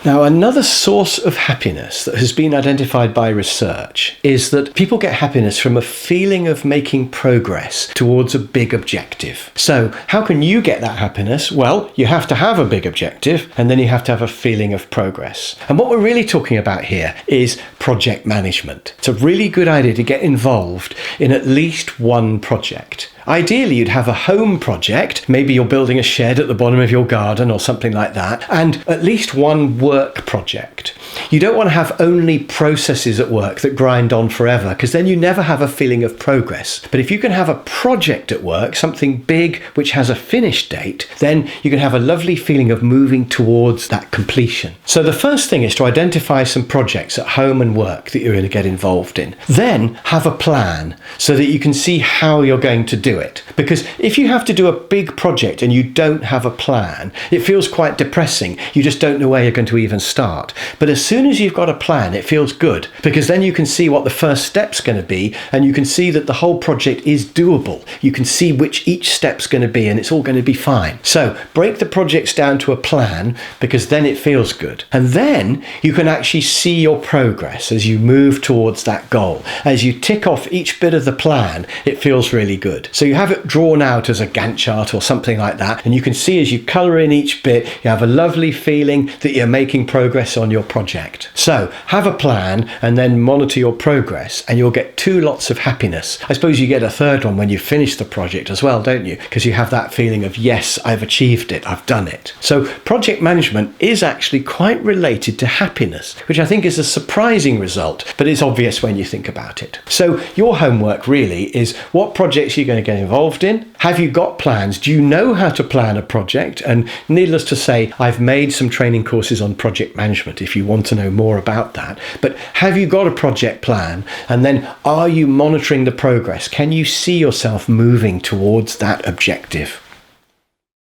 Now, another source of happiness that has been identified by research is that people get happiness from a feeling of making progress towards a big objective. So, how can you get that happiness? Well, you have to have a big objective, and then you have to have a feeling of progress. And what we're really talking about here is project management. It's a really good idea to get involved in at least one project. Ideally, you'd have a home project. Maybe you're building a shed at the bottom of your garden or something like that, and at least one work project. You don't want to have only processes at work that grind on forever, because then you never have a feeling of progress. But if you can have a project at work, something big which has a finish date, then you can have a lovely feeling of moving towards that completion. So the first thing is to identify some projects at home and work that you're going to get involved in. Then have a plan so that you can see how you're going to do it. Because if you have to do a big project and you don't have a plan, it feels quite depressing. You just don't know where you're going to even start. But as soon as you've got a plan, it feels good, because then you can see what the first step's going to be, and you can see that the whole project is doable. You can see which each step's going to be, and it's all going to be fine. So break the projects down to a plan, because then it feels good. And then you can actually see your progress as you move towards that goal. As you tick off each bit of the plan, it feels really good. So you have it drawn out as a Gantt chart or something like that, and you can see as you colour in each bit, you have a lovely feeling that you're making progress on your project. So have a plan and then monitor your progress, and you'll get two lots of happiness. I suppose you get a third one when you finish the project as well, don't you? Because you have that feeling of, yes, I've achieved it, I've done it. So project management is actually quite related to happiness, which I think is a surprising result, but it's obvious when you think about it. So your homework really is, what projects you're going to get involved in? Have you got plans? Do you know how to plan a project? And needless to say, I've made some training courses on project management if you want to know more about that. But have you got a project plan? And then are you monitoring the progress? Can you see yourself moving towards that objective?